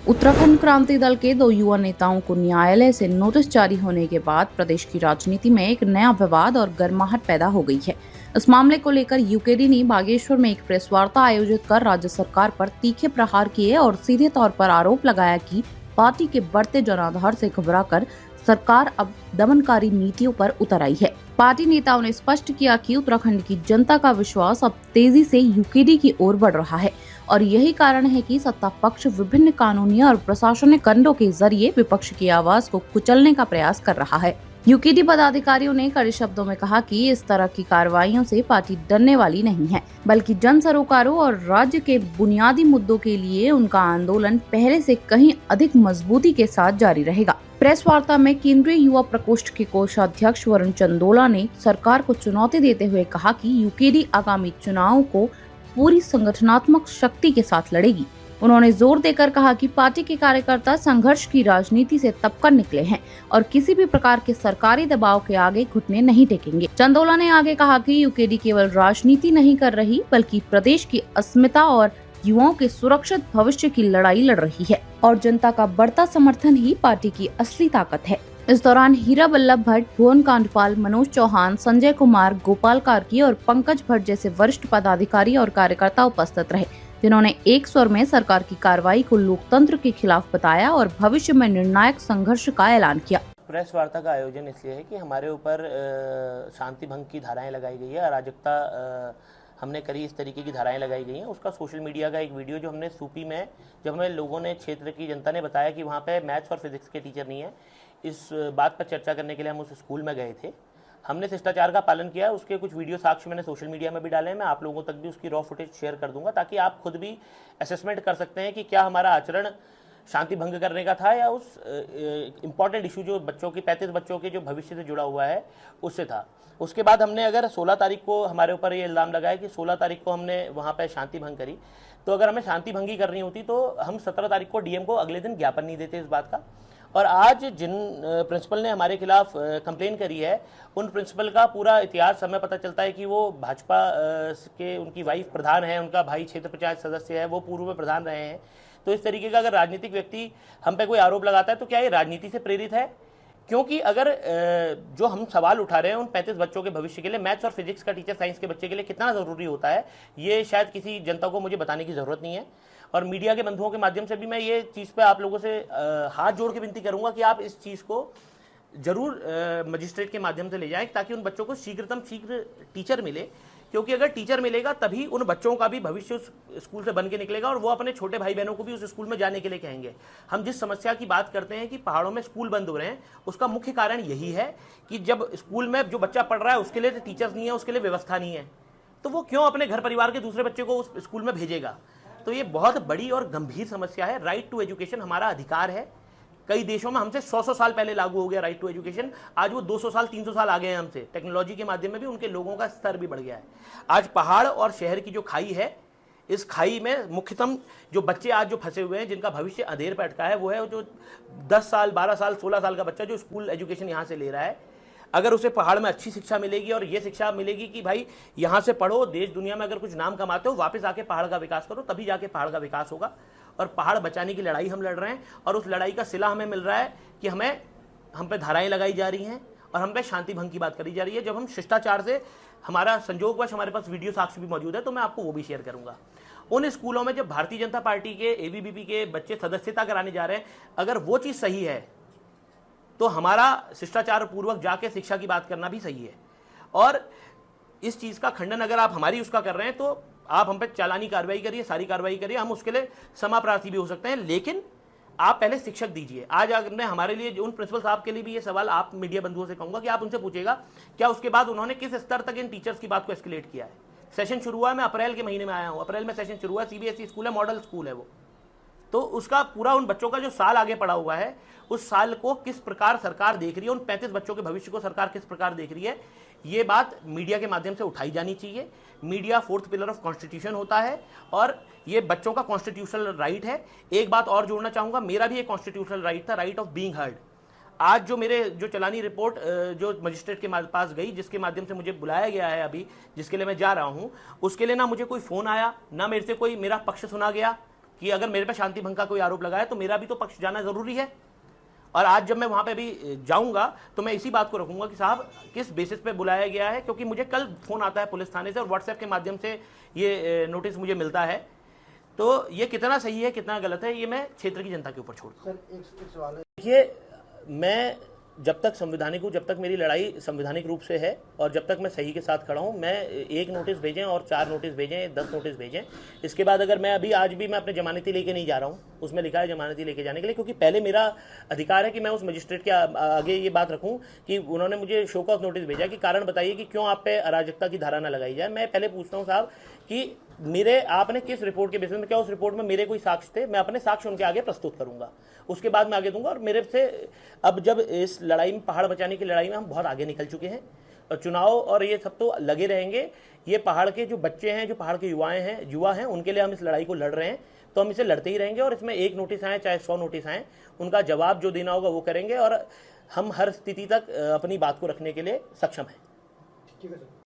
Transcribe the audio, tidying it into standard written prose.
उत्तराखंड क्रांति दल के 2 युवा नेताओं को न्यायालय से नोटिस जारी होने के बाद प्रदेश की राजनीति में एक नया विवाद और गर्माहट पैदा हो गई है। इस मामले को लेकर यूकेडी ने बागेश्वर में एक प्रेस वार्ता आयोजित कर राज्य सरकार पर तीखे प्रहार किए और सीधे तौर पर आरोप लगाया कि पार्टी के बढ़ते जनाधार से घबराकर सरकार अब दमनकारी नीतियों पर उतर आई है। पार्टी नेताओं ने स्पष्ट किया कि उत्तराखंड की जनता का विश्वास अब तेजी से यूकेडी की ओर बढ़ रहा है और यही कारण है कि सत्ता पक्ष विभिन्न कानूनी और प्रशासनिक कंडों के जरिए विपक्ष की आवाज को कुचलने का प्रयास कर रहा है। यूकेडी पदाधिकारियों ने कड़े शब्दों में कहा कि इस तरह की कार्रवाइयों से पार्टी डरने वाली नहीं है, बल्कि जन सरोकारों और राज्य के बुनियादी मुद्दों के लिए उनका आंदोलन पहले से कहीं अधिक मजबूती के साथ जारी रहेगा। प्रेस वार्ता में केंद्रीय युवा प्रकोष्ठ के कोषाध्यक्ष वरुण चंदोला ने सरकार को चुनौती देते हुए कहा कि यूकेडी आगामी चुनावों को पूरी संगठनात्मक शक्ति के साथ लड़ेगी। उन्होंने जोर देकर कहा कि पार्टी के कार्यकर्ता संघर्ष की राजनीति से तबकर निकले हैं और किसी भी प्रकार के सरकारी दबाव के आगे घुटने नहीं टेकेंगे। चंदोला ने आगे कहा कि यूकेडी केवल राजनीति नहीं कर रही, बल्कि प्रदेश की अस्मिता और युवाओं के सुरक्षित भविष्य की लड़ाई लड़ रही है और जनता का बढ़ता समर्थन ही पार्टी की असली ताकत है। इस दौरान हीरा बल्लभ भट्ट, भुवन कांडपाल, मनोज चौहान, संजय कुमार, गोपाल कार्की और पंकज भट्ट जैसे वरिष्ठ पदाधिकारी और कार्यकर्ता उपस्थित रहे, जिन्होंने एक स्वर में सरकार की कार्रवाई को लोकतंत्र के खिलाफ बताया और भविष्य में निर्णायक संघर्ष का ऐलान किया। प्रेस वार्ता का आयोजन इसलिए है कि हमारे ऊपर शांति भंग की धाराएं लगाई गई है, अराजकता हमने करी, इस तरीके की धाराएं लगाई गई हैं। उसका सोशल मीडिया का एक वीडियो जो हमने सूपी में, जब हमें लोगों ने, क्षेत्र की जनता ने बताया कि वहाँ पे मैथ्स और फिजिक्स के टीचर नहीं है, इस बात पर चर्चा करने के लिए हम उस स्कूल में गए थे। हमने शिष्टाचार का पालन किया। उसके कुछ वीडियो साक्ष्य मैंने सोशल मीडिया में भी डाले हैं। मैं आप लोगों तक भी उसकी रॉ फुटेज शेयर कर दूंगा, ताकि आप खुद भी असेसमेंट कर सकते हैं कि क्या हमारा आचरण शांति भंग करने का था या उस इम्पॉर्टेंट इशू जो बच्चों की 35 बच्चों के जो भविष्य से जुड़ा हुआ है उससे था। उसके बाद हमने अगर 16 तारीख को हमारे ऊपर ये इल्ज़ाम लगाया कि 16 तारीख को हमने वहाँ पर शांति भंग करी, तो अगर हमें शांति भंगी करनी होती तो हम 17 तारीख को डीएम को अगले दिन ज्ञापन नहीं देते इस बात का। और आज जिन प्रिंसिपल ने हमारे खिलाफ कंप्लेन करी है, उन प्रिंसिपल का पूरा इतिहास हमें पता चलता है कि वो भाजपा के, उनकी वाइफ प्रधान है, उनका भाई क्षेत्र पंचायत सदस्य है, वो पूर्व में प्रधान रहे हैं। तो इस तरीके का अगर राजनीतिक व्यक्ति हम पे कोई आरोप लगाता है तो क्या ये राजनीति से प्रेरित है? क्योंकि अगर जो हम सवाल उठा रहे हैं उन 35 बच्चों के भविष्य के लिए, मैथ्स और फिजिक्स का टीचर साइंस के बच्चे के लिए कितना ज़रूरी होता है, ये शायद किसी जनता को मुझे बताने की ज़रूरत नहीं है। और मीडिया के बंधुओं के माध्यम से भी मैं ये चीज़ पे आप लोगों से हाथ जोड़ के विनती करूंगा कि आप इस चीज़ को जरूर मजिस्ट्रेट के माध्यम से ले जाएं, ताकि उन बच्चों को शीघ्र टीचर मिले। क्योंकि अगर टीचर मिलेगा तभी उन बच्चों का भी भविष्य उस स्कूल से बन के निकलेगा और वो अपने छोटे भाई बहनों को भी उस स्कूल में जाने के लिए कहेंगे। हम जिस समस्या की बात करते हैं कि पहाड़ों में स्कूल बंद हो रहे हैं, उसका मुख्य कारण यही है कि जब स्कूल में जो बच्चा पढ़ रहा है उसके लिए तो टीचर्स नहीं है, उसके लिए व्यवस्था नहीं है, तो वो क्यों अपने घर परिवार के दूसरे बच्चे को उस स्कूल में भेजेगा? तो ये बहुत बड़ी और गंभीर समस्या है। राइट टू एजुकेशन हमारा अधिकार है। कई देशों में हमसे 100 साल पहले लागू हो गया राइट टू एजुकेशन, आज वो 200 साल 300 साल आगे हैं हमसे। टेक्नोलॉजी के माध्यम में भी उनके लोगों का स्तर भी बढ़ गया है। आज पहाड़ और शहर की जो खाई है, इस खाई में मुख्यतम जो बच्चे आज जो फंसे हुए हैं, जिनका भविष्य अंधेर पे अटका है, वो है जो 10 साल 12 साल 16 साल का बच्चा जो स्कूल एजुकेशन यहाँ से ले रहा है। अगर उसे पहाड़ में अच्छी शिक्षा मिलेगी और ये शिक्षा मिलेगी कि भाई यहाँ से पढ़ो, देश दुनिया में अगर कुछ नाम कमाते हो, वापस आके पहाड़ का विकास करो, तभी जाके पहाड़ का विकास होगा। और पहाड़ बचाने की लड़ाई हम लड़ रहे हैं और उस लड़ाई का सिला हमें मिल रहा है कि हम पे धाराएं लगाई जा रही हैं और हम पे शांति भंग की बात करी जा रही है। जब हम शिष्टाचार से, हमारा संजोगवश हमारे पास वीडियो साक्ष्य भी मौजूद है, तो मैं आपको वो भी शेयर करूंगा। उन स्कूलों में जब भारतीय जनता पार्टी के एबीवीपी के बच्चे सदस्यता कराने जा रहे हैं, अगर वो चीज़ सही है तो हमारा शिष्टाचार पूर्वक जाके शिक्षा की बात करना भी सही है। और इस चीज़ का खंडन अगर आप हमारी उसका कर रहे हैं तो आप हम पे चालानी कार्रवाई करिए, सारी कार्रवाई करिए, हम उसके लिए क्षमा प्रार्थी भी हो सकते हैं, लेकिन आप पहले शिक्षक दीजिए। आज अगर हमारे लिए उन प्रिंसिपल साहब के लिए भी ये सवाल आप मीडिया बंधुओं से कहूँगा कि आप उनसे पूछेगा क्या उसके बाद उन्होंने किस स्तर तक इन टीचर्स की बात को एस्केलेट किया है। सेशन शुरू हुआ है, मैं अप्रैल के महीने में आया हूँ, अप्रैल में सेशन शुरू हुआ है। सीबीएसई स्कूल है, मॉडल स्कूल है वो, तो उसका पूरा उन बच्चों का जो साल आगे पड़ा हुआ है, उस साल को किस प्रकार सरकार देख रही है, उन 35 बच्चों के भविष्य को सरकार किस प्रकार देख रही है, ये बात मीडिया के माध्यम से उठाई जानी चाहिए। Media 4th pillar of constitution होता है और ये बच्चों का कॉन्स्टिट्यूशनल राइट है। एक बात और जोड़ना चाहूँगा, मेरा भी एक कॉन्स्टिट्यूशनल राइट था, राइट ऑफ बीइंग हर्ड। आज जो मेरे जो चलानी रिपोर्ट जो मजिस्ट्रेट के पास गई, जिसके माध्यम से मुझे बुलाया गया है अभी, जिसके लिए मैं जा रहा हूँ, उसके लिए ना मुझे कोई फ़ोन आया, ना मेरे से कोई मेरा पक्ष सुना गया, कि अगर मेरे पे शांति भंग का कोई आरोप लगा है तो मेरा भी तो पक्ष जाना जरूरी है। और आज जब मैं वहां पे भी जाऊंगा तो मैं इसी बात को रखूंगा कि साहब किस बेसिस पे बुलाया गया है, क्योंकि मुझे कल फोन आता है पुलिस थाने से और व्हाट्सएप के माध्यम से ये नोटिस मुझे मिलता है। तो ये कितना सही है कितना गलत है ये मैं क्षेत्र की जनता के ऊपर छोड़ दूं। सर एक सवाल है। देखिए, मैं जब तक संवैधानिक हूँ, जब तक मेरी लड़ाई संवैधानिक रूप से है और जब तक मैं सही के साथ खड़ा हूँ, मैं 1 नोटिस भेजें और 4 नोटिस भेजें, 10 नोटिस भेजें, इसके बाद अगर मैं अभी आज भी मैं अपने जमानती लेके नहीं जा रहा हूँ, उसमें लिखा है जमानती लेके जाने के लिए, क्योंकि पहले मेरा अधिकार है कि मैं उस मजिस्ट्रेट के आगे ये बात रखूँ कि उन्होंने मुझे शो कॉज नोटिस भेजा कि कारण बताइए कि क्यों आप पे अराजकता की धारा न लगाई जाए। मैं पहले पूछता हूँ साहब कि मेरे आपने किस रिपोर्ट के बेसिस में, क्या उस रिपोर्ट में मेरे कोई साक्ष्य थे? मैं अपने साक्ष्य उनके आगे प्रस्तुत करूंगा, उसके बाद मैं आगे दूंगा। और मेरे से अब जब इस लड़ाई में, पहाड़ बचाने की लड़ाई में हम बहुत आगे निकल चुके हैं और चुनाव और ये सब तो लगे रहेंगे। ये पहाड़ के जो बच्चे हैं, जो पहाड़ के युवा हैं, उनके लिए हम इस लड़ाई को लड़ रहे हैं, तो हम इसे लड़ते ही रहेंगे। और इसमें 1 नोटिस आए चाहे 100 नोटिस आए, उनका जवाब जो देना होगा वो करेंगे और हम हर स्थिति तक अपनी बात को रखने के लिए सक्षम हैं। ठीक है सर।